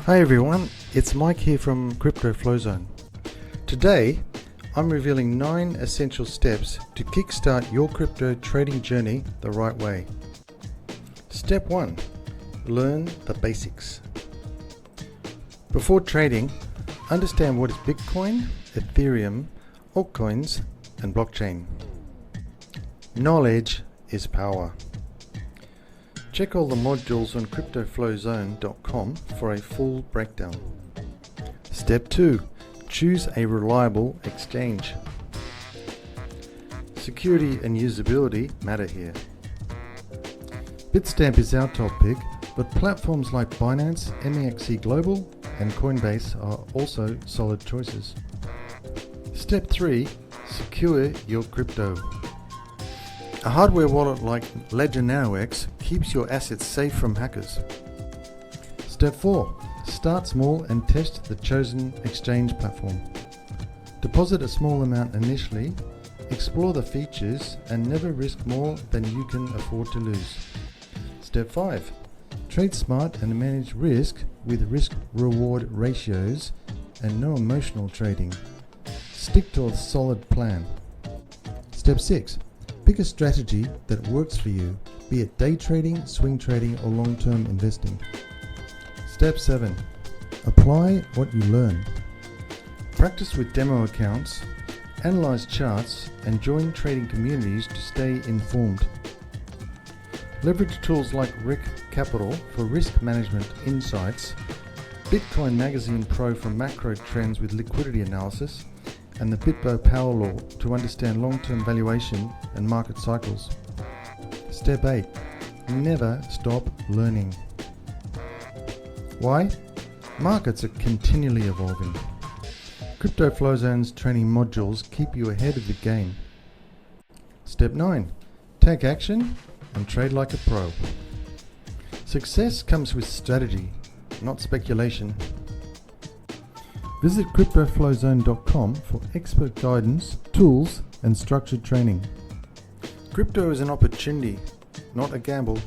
Hi everyone, it's Mike here from Crypto Flow Zone. Today, I'm revealing 9 essential steps to kickstart your crypto trading journey the right way. Step 1. Learn the basics. Before trading, understand what is Bitcoin, Ethereum, altcoins, and blockchain. Knowledge is power. Check all the modules on cryptoflowzone.com for a full breakdown. Step 2. Choose a reliable exchange. Security and usability matter here. Bitstamp is our top pick, but platforms like Binance, MEXC Global, and Coinbase are also solid choices. Step 3. Secure your crypto. A hardware wallet like Ledger NanoX keeps your assets safe from hackers. Step 4. Start small and test the chosen exchange platform. Deposit a small amount initially, explore the features, and never risk more than you can afford to lose. Step 5. Trade smart and manage risk with risk-reward ratios and no emotional trading. Stick to a solid plan. Step 6. Pick a strategy that works for you, be it day trading, swing trading, or long-term investing. Step 7. Apply what you learn. Practice with demo accounts, analyze charts, and join trading communities to stay informed. Leverage tools like Rick Capital for risk management insights, Bitcoin Magazine Pro for macro trends with liquidity analysis, and the BitBo Power Law to understand long-term valuation and market cycles. Step 8. Never stop learning. Why? Markets are continually evolving. Crypto Flow Zone's training modules keep you ahead of the game. Step 9. Take action and trade like a pro. Success comes with strategy, not speculation. Visit cryptoflowzone.com for expert guidance, tools, and structured training. Crypto is an opportunity, not a gamble.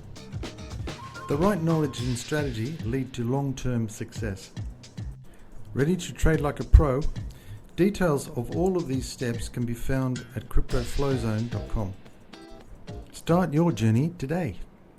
The right knowledge and strategy lead to long-term success. Ready to trade like a pro? Details of all of these steps can be found at cryptoflowzone.com. Start your journey today.